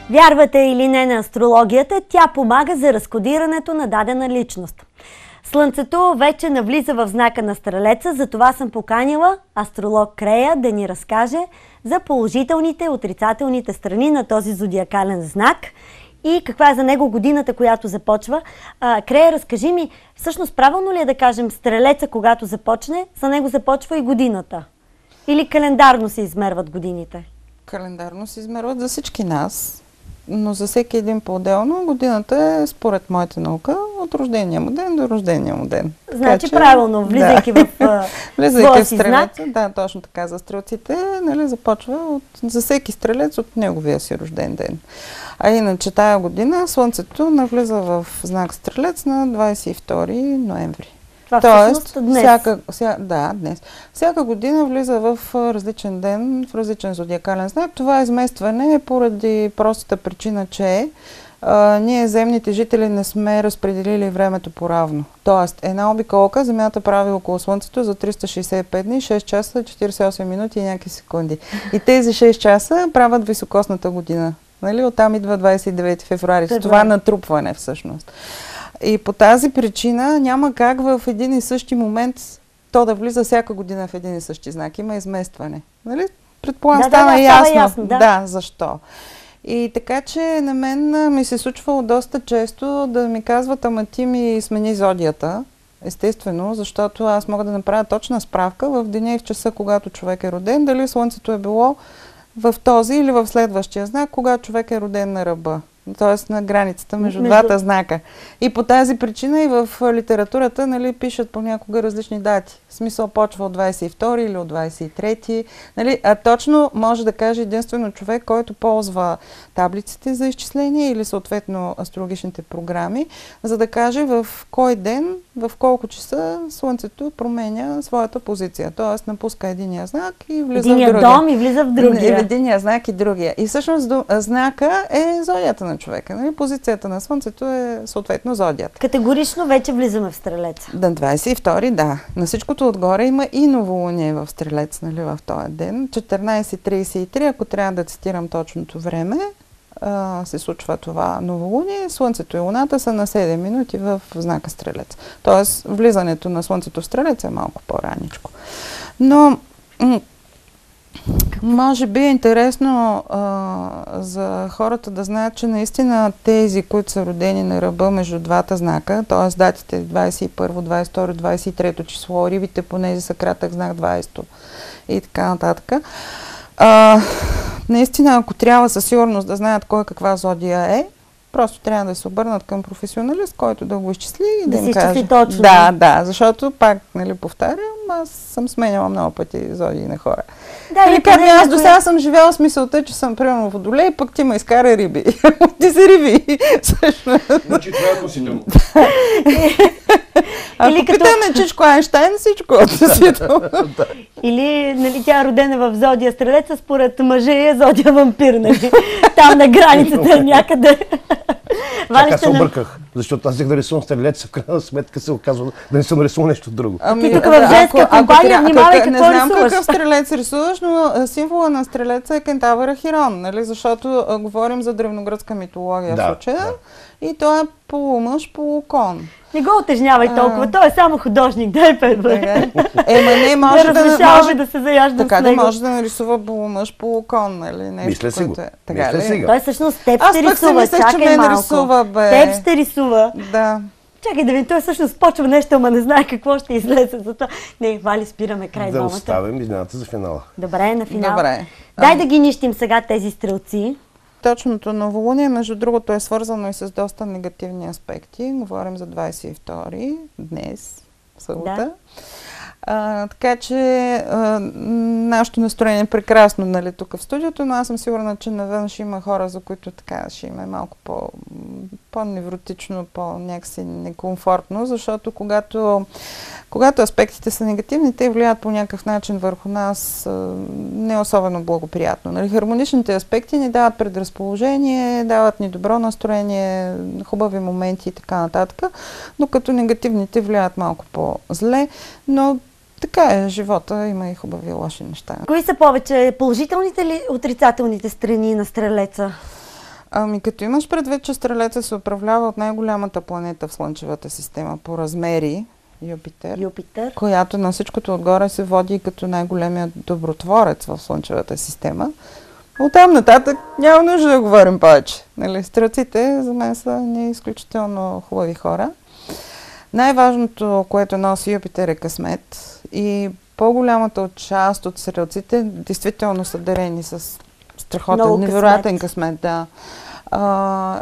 Вярвате или не на астрологията, тя помага за разкодирането на дадена личност. Слънцето вече навлиза в знака на Стрелеца, затова съм поканила астролог Крея да ни разкаже за положителните и отрицателните страни на този зодиакален знак и каква е за него годината, която започва. Крея, разкажи ми, всъщност правилно ли е да кажем Стрелеца, когато започне, за него започва и годината? Или календарно се измерват годините? Календарно се измерват за всички нас, но за всеки един по-отделно годината е, според моята наука, от рождения му ден до рождения му ден. Значи така, правилно, влизайки в влизайки в Стрелеца, да, точно така, за стрелците, нали, започва за всеки стрелец от неговия си рожден ден. А иначе тая година Слънцето навлиза в знак Стрелец на 22 ноември. Тоест, днес. Днес. Всяка година влиза в различен ден, в различен зодиакален знак. Това изместване е поради простата причина, че ние, земните жители, не сме разпределили времето поравно. Тоест, една обиколка Земята прави около Слънцето за 365 дни, 6 часа, 48 минути и някакви секунди. И тези 6 часа правят високосната година. Нали? Оттам идва 29 февруари. С това натрупване всъщност. И по тази причина няма как в един и същи момент то да влиза всяка година в един и същи знак. Има изместване. Нали? Предполагам, стана ясно. Да, защо. И така, че на мен ми се случвало доста често да ми казват, ама ти ми смени зодията. Естествено, защото аз мога да направя точна справка в деня и в часа, когато човек е роден, дали Слънцето е било в този или в следващия знак, когато човек е роден на ръба. Т.е. на границата между двата знака. И по тази причина и в литературата, нали, пишат понякога различни дати. В смисъл почва от 22 или от 23. Нали, а точно може да каже единствено човек, който ползва таблиците за изчисление или съответно астрологичните програми, за да каже в кой ден, в колко часа Слънцето променя своята позиция. Т.е. напуска единия знак и влиза в другия. Единия дом и влиза в другия. Единия знак и другия. И всъщност знака е зодията на човека. Нали? Позицията на Слънцето е съответно зодията. Категорично вече влизаме в Стрелеца. На 22, да. На всичкото отгоре има и новолуние в Стрелец, нали, в този ден. 14:33, ако трябва да цитирам точното време, се случва това новолуние. Слънцето и Луната са на 7 минути в знака Стрелец. Тоест, влизането на Слънцето в Стрелец е малко по-раничко. Но може би е интересно за хората да знаят, че наистина тези, които са родени на ръба между двата знака, т.е. датите 21, 22, 23 число, рибите понеже са кратък знак 20 и така нататък. Наистина, ако трябва със сигурност да знаят кой каква зодия е, просто трябва да се обърнат към професионалист, който да го изчисли и да им каже. Точно. Да, защото пак, нали, повтарям, аз съм сменяла много пъти зодии на хора. Да, или как аз до сега съм живяла с мисълта, че съм примерно водолей, пък ти ме изкара риби. Ти си риби. Значи това е относително. Ако питаме Чичко Айнщайн, всичко е относително. Или, нали, тя е родена в зодия Стрелеца, според мъжа е зодия вампир, нали? Там на границата някъде. Чакай, аз се обърках, защото аз взех да рисувам Стрелец, в крайна сметка се оказва да не съм рисувал нещо друго. Ти тук в женска компания внимавай какво рисуваш. Не знам какъв Стрелец рисуваш, но символа на Стрелеца е Кентавър Ахирон, нали? Защото говорим за древногръцка митология в случая. И той е полумъж, полукон. Не го утежнявай толкова, той е само художник, дай педва. Не може да разрешаваме да се заяждам така с него. Да може да нарисува полумъж, полукон, нали? Мисля си го. Той всъщност теб ще рисува, аз пък си мислех, че мен рисува, бе. Теб ще рисува. Да. Чакай да ви, той всъщност почва нещо, ама не знае какво ще излезе за това. Не, Вали, спираме край двамата. Да оставим изненадата за финала. Добре, на финал. Добре. Дай да ги нищим сега тези стрелци. Точното новолуние, между другото, е свързано и с доста негативни аспекти. Говорим за 22 днес, събота. Да. Така че нашето настроение е прекрасно, нали, тук в студиото, но аз съм сигурна, че навън ще има хора, за които така ще има малко по-невротично, по-някакси некомфортно, защото когато аспектите са негативни, те влияят по някакъв начин върху нас не особено благоприятно. Нали, хармоничните аспекти ни дават предразположение, дават ни добро настроение, хубави моменти и така нататък, докато негативните влияят малко по-зле, но така е, живота има и хубави и лоши неща. Кои са повече, положителните или отрицателните страни на Стрелеца? Ами като имаш предвид, че Стрелеца се управлява от най-голямата планета в Слънчевата система по размери, Юпитер, която на всичкото отгоре се води като най-големият добротворец в Слънчевата система. Оттам нататък няма нужда да говорим повече. Нали? Стрелците за мен са изключително хубави хора. Най-важното, което носи Юпитер, е късмет. И по-голямата част от стрелците действително са дарени с страхотен, невероятен късмет. Да.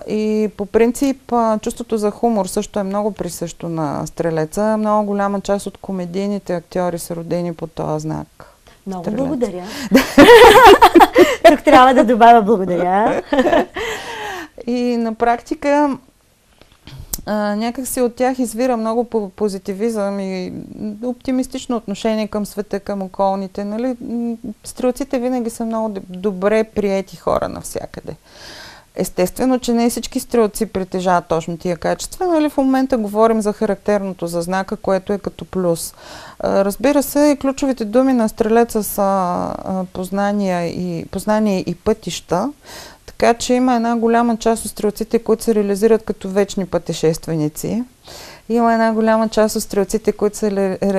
И по принцип чувството за хумор също е много присъщо на Стрелеца. Много голяма част от комедийните актьори са родени по този знак. Много Стрелец. Благодаря. Тук трябва да добавя благодаря. И на практика някакси от тях извира много позитивизъм и оптимистично отношение към света, към околните. Нали? Стрелците винаги са много добре приети хора навсякъде. Естествено, че не всички стрелци притежават точно тия качества, нали? В момента говорим за характерното за знака, което е като плюс. Разбира се, ключовите думи на Стрелеца са познание и пътища, така че има една голяма част от стрелците, които се реализират като вечни пътешественици. Има една голяма част от стрелците,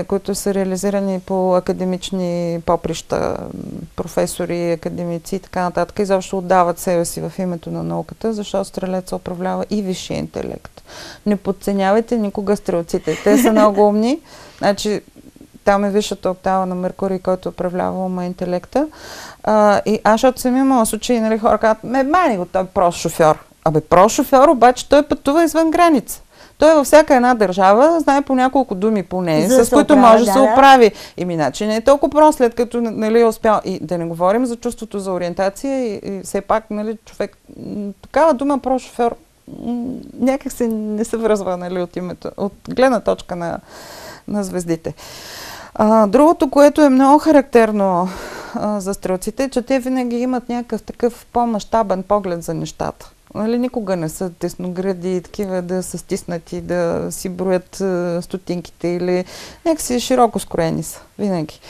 които са реализирани по академични поприща, професори, академици и така нататък. Изобщо отдават себе си в името на науката, защото Стрелеца управлява и висшия интелект. Не подценявайте никога стрелците. Те са много умни. Значи, там е висшата октава на Меркурий, който управлява ума и интелекта. И аз, защото съм имала случаи, нали, хора казват, мани го, той е прост шофьор. Абе, прост шофьор, обаче той пътува извън граница. Той във всяка една държава знае по няколко думи по нея, с които може да се оправи. Иначе не е толкова просто, след като, нали, успял. И да не говорим за чувството за ориентация и все пак, нали, човек, такава дума прост шофьор някак се не се връзва, нали, от името, от гледна точка на звездите. Другото, което е много характерно за стрелците, е, че те винаги имат някакъв такъв по-мащабен поглед за нещата. Нали, никога не са тесногради, такива да са стиснати, да си броят стотинките или някакси широко скроени са, винаги.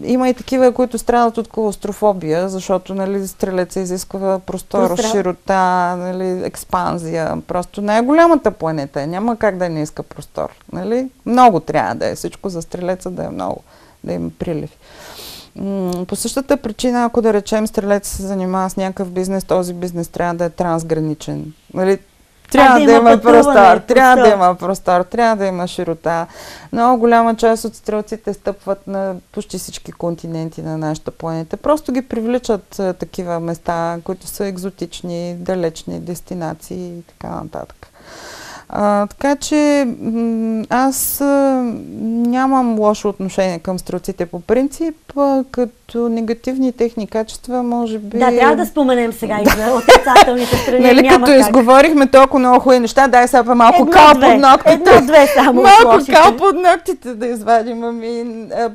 Има и такива, които страдат от клаустрофобия, защото, нали, Стрелеца изисква простор, широта, нали, експанзия. Просто най-голямата планета е, няма как да не иска простор. Нали? Много трябва да е, всичко за Стрелеца да е много, да има приливи. По същата причина, ако да речем Стрелец се занимава с някакъв бизнес, този бизнес трябва да е трансграничен. Нали? Трябва да има простор, трябва да има широта. Много голяма част от стрелците стъпват на почти всички континенти на нашата планета. Просто ги привличат такива места, които са екзотични, далечни дестинации и така нататък. Така че аз нямам лошо отношение към стрелците по принцип, като негативни техни качества, може би... Да, трябва да споменем сега и за отрицателните страни. Нали, като изговорихме толкова много хубави неща, дай сега малко кал под ногтите. Едно-две само. Малко кал под ногтите да извадим.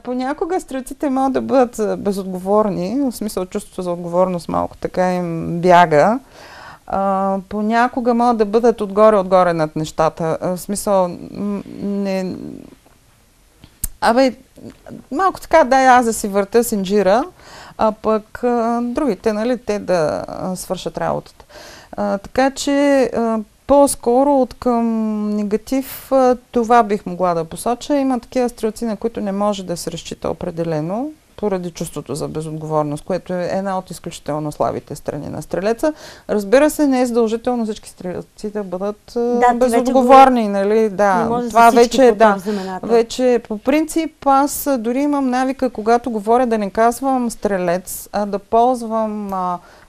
Понякога стрелците могат да бъдат безотговорни, в смисъл чувството за отговорност малко така им бяга. Понякога могат да бъдат отгоре над нещата. В смисъл, не... малко така, дай аз да си върта синджира, а пък другите, нали, те да свършат работата. Така че по-скоро от към негатив това бих могла да посоча. Има такива стрелци, на които не може да се разчита определено, поради чувството за безотговорност, което е една от изключително слабите страни на Стрелеца. Разбира се, не е задължително всички стрелци да бъдат безотговорни, нали? Да, това вече по принцип аз дори имам навика, когато говоря, да не казвам Стрелец, а да ползвам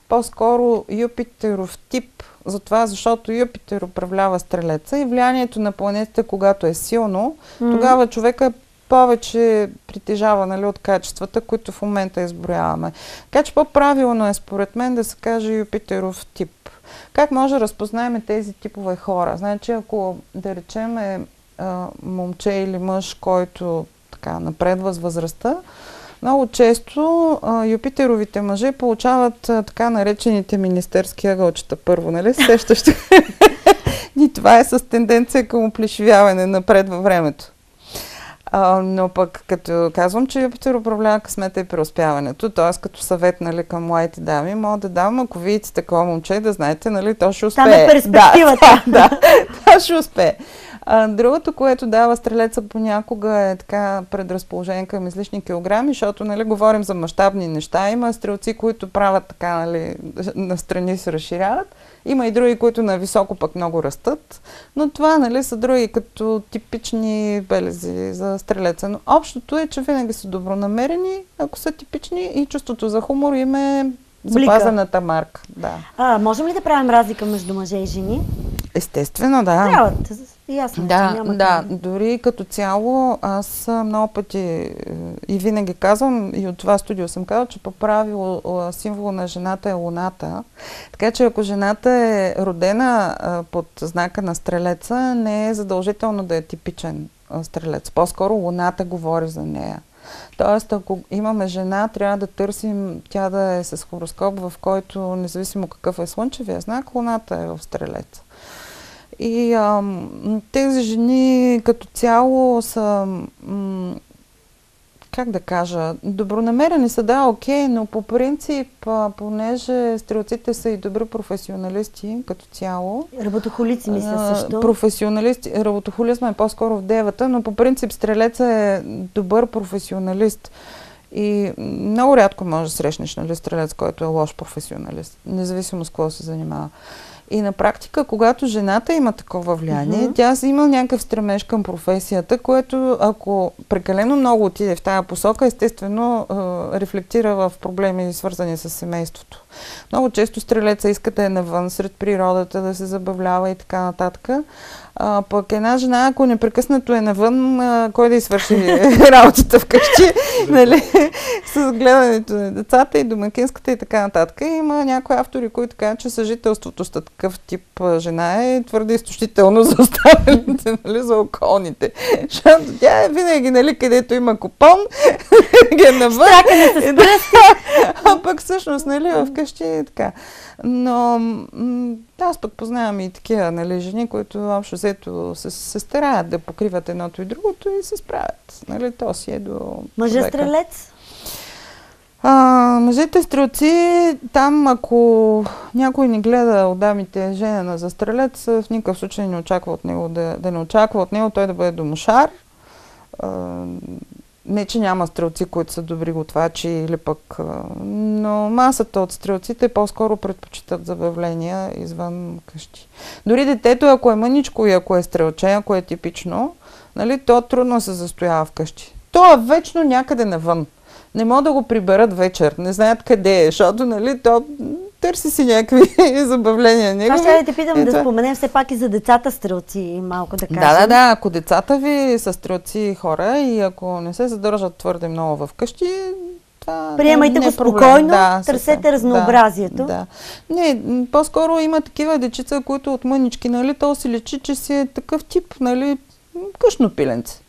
по-скоро Юпитеров тип, защото Юпитер управлява Стрелеца и влиянието на планетите, когато е силно, тогава човека повече притежава, нали, от качествата, които в момента изброяваме. Така че по-правилно е според мен да се каже Юпитеров тип. Как може да разпознаем тези типове хора? Значи, ако да речем момче или мъж, който така напредва с възрастта, много често Юпитеровите мъже получават така наречените министерски ъгълчета първо, нали? Сещаш? И това е с тенденция към оплешивяване напред във времето. Но пък като казвам, че Юпитер управлява късмета и преуспяването, т.е. като съвет, нали, към младите дами, мога да дам, ако видите такова момче, да знаете, нали, то ще успее. Там е перспективата. Да, това ще успее. Другото, което дава стрелеца понякога е така предразположение към излишни килограми, защото, нали, говорим за мащабни неща. Има стрелци, които правят така, нали, настрани се разширяват. Има и други, които на високо пък много растат. Но това, нали, са други като типични белези за стрелеца. Но общото е, че винаги са добронамерени, ако са типични, и чувството за хумор им е запазената марка. Да. Можем ли да правим разлика между мъже и жени? Естествено, да. Трябва, ясно. Да, дори като цяло аз много пъти и винаги казвам, и от това студио съм казала, че по правило символ на жената е луната. Така че ако жената е родена под знака на стрелеца, не е задължително да е типичен стрелец. По-скоро луната говори за нея. Тоест, ако имаме жена, трябва да търсим тя да е с хороскоп, в който, независимо какъв е слънчевия знак, луната е в стрелец. И тези жени като цяло са, как да кажа, добронамерени са, да, окей, но по принцип, понеже стрелците са и добри професионалисти като цяло. Работохолици мисля също. Професионалисти, работохолизма е по-скоро в девата, но по принцип стрелеца е добър професионалист. И много рядко може да срещнеш, нали, стрелец, който е лош професионалист, независимо с какво се занимава. И на практика, когато жената има такова влияние, тя си има някакъв стремеж към професията, което ако прекалено много отиде в тая посока, естествено рефлектира в проблеми, свързани с семейството. Много често стрелеца иска да е навън, сред природата, да се забавлява и така нататък. Пък една жена, ако непрекъснато е навън, кой да й свърши работата вкъщи, нали, с гледането на децата и домакинската и така нататък. Има някои автори, които казват, че съжителството с такъв тип жена е твърде изтощително за останалите, нали, за околните. Защото тя е винаги, нали, където има купон, ги е навън. Стракане с пръсти. А пък всъщност, нали, вкъщи е така. Но аз пък познавам и такива, нали, жени, които общо взето се стараят да покриват едното и другото и се справят. Нали, то си е до Мъже-стрелец? Мъжете стрелци, там ако някой ни гледа от дамите женена за стрелец, в никакъв случай не очаква от него да не очаква от него той да бъде домошар. Не, че няма стрелци, които са добри готвачи или пък... Но масата от стрелците по-скоро предпочитат забавления извън къщи. Дори детето, ако е мъничко и ако е стрелче, ако е типично, нали, то трудно се застоява вкъщи. То е вечно някъде навън. Не могат да го приберат вечер, не знаят къде е, защото, нали, то търси си някакви забавления. Това ще да те питам да споменем все пак и за децата стрелци, малко да кажем. Да, ако децата ви са стрелци хора и ако не се задържат твърде много вкъщи, това приемайте не е го спокойно, да, търсете разнообразието. Да. Не, по-скоро има такива дечица, които от мънички, нали, то си личи, че си е такъв тип, нали, къщно пиленце.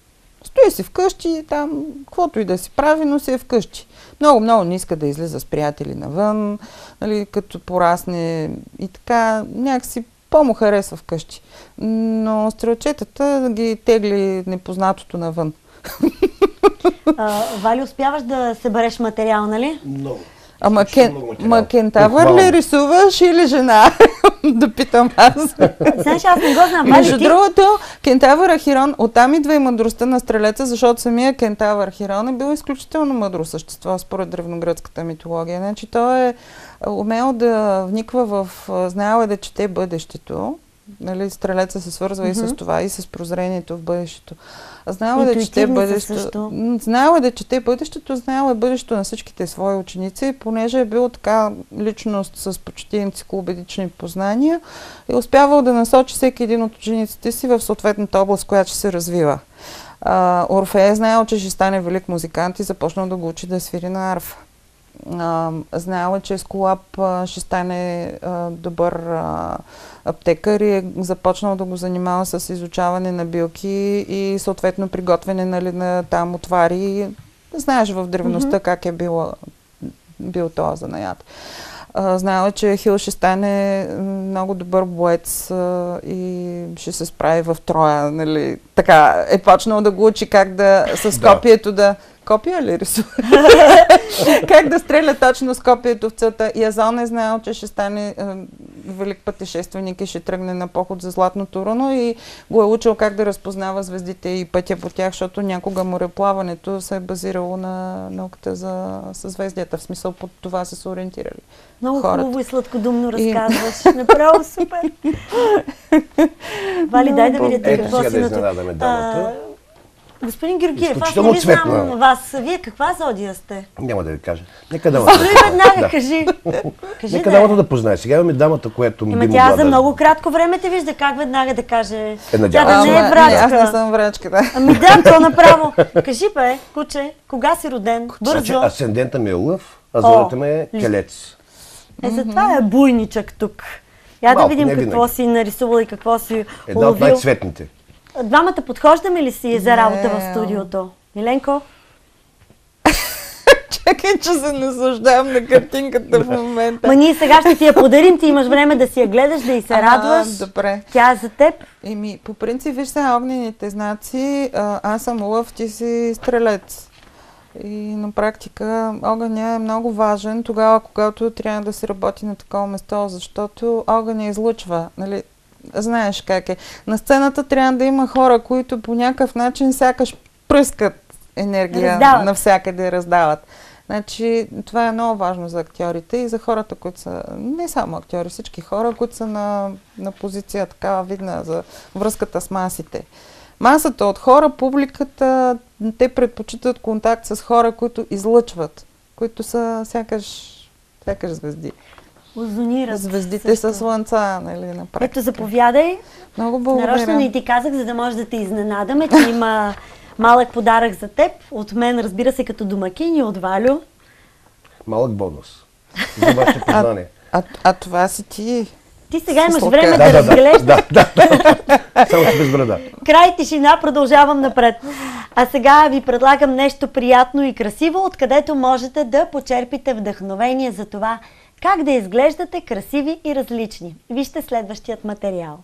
Стои си вкъщи, там, каквото и да си прави, но си е вкъщи. Много не иска да излиза с приятели навън, нали, като порасне и така, някакси по-му харесва вкъщи. Но стрелчетата ги тегли непознатото навън. Вали, успяваш да събереш материал, нали? Много. Ама кентавър ли рисуваш или жена? Да питам аз. Знаеш, аз не го знам. Между другото, кентавър Ахирон, оттам идва и мъдростта на стрелеца, защото самия кентавър Ахирон е бил изключително мъдро същество според древногръцката митология. Значи той е умел да вниква в... Знаел е да чете бъдещето. Нали, стрелеца се свързва и с това, и с прозрението в бъдещето. Знаел е да чете бъдещето. Знаел е да чете бъдещето, знаел е бъдещето на всичките свои ученици, понеже е бил така личност с почти енциклопедични познания и успявал да насочи всеки един от учениците си в съответната област, която ще се развива. Орфей е знаел, че ще стане велик музикант и започнал да го учи да свири на арфа. Знаел е, че Ескулап ще стане добър аптекар и е започнал да го занимава с изучаване на билки и съответно приготвяне, нали, на там отвари. Знаеш в древността как е бил този занаят. Знаела, че Ахил ще стане много добър боец и ще се справи в Троя, нали? Така, е почнал да го учи как да с копието да... Копия ли рисува? Как да стреля точно с копието в целта. Язон е знаел, че ще стане велик пътешественик и ще тръгне на поход за Златното руно и го е учил как да разпознава звездите и пътя по тях, защото някога мореплаването се е базирало на науката за съзвездията. В смисъл под това са ориентирали. Много хората. Хубаво и сладкодумно разказваш. Направо супер. Вали, дай да видите какво си изненадаме дамата. Господин Георгиев, аз не ви знам вас. Вие каква зодия сте? Няма да ви кажа. Нека дамата. Строи веднага, кажи. Нека дамата да познае. Сега имаме дамата, която ми би тя за много кратко време те вижда как веднага да каже. Тя да не е врачка. Аз не съм врачка, да. Ами да, то направо. Кажи бе, куче, кога си роден? Бързо. Асцендента ми е Лъв, а зодията ми е Телец. Затова е буйничък тук. Я да видим какво си нарисувал и какво си уловил. Една от най-цветните. Двамата подхождаме ли си за работа в студиото? Миленко? Чакай, че се наслаждавам на картинката в момента. Ма ние сега ще ти я подарим, ти имаш време да си я гледаш, да й се радваш. Добре. Тя е за теб. По принцип, виж сега огнените знаци, аз съм Лъв, ти си Стрелец. И на практика огъня е много важен тогава, когато трябва да се работи на такова место, защото огъня излъчва, нали? Знаеш как е. На сцената трябва да има хора, които по някакъв начин сякаш пръскат енергия навсякъде, раздават. Значи, това е много важно за актьорите и за хората, които са, не само актьори, всички хора, които са на позиция такава видна за връзката с масите. Масата от хора, публиката, те предпочитат контакт с хора, които излъчват, които са сякаш звезди. Озонират. Звездите са слънца, нали, на практика. Ето, заповядай. Много благодаря. Нарочно не ти казах, за да може да те изненадаме, че има малък подарък за теб. От мен, разбира се, като домакин и от Валю. Малък бонус. За ваше познание. А това си ти. Ти сега имаш време да разглеждаш. Да. Само че без брада. Край тишина, продължавам напред. А сега ви предлагам нещо приятно и красиво, откъдето можете да почерпите вдъхновение за това как да изглеждате красиви и различни. Вижте следващият материал.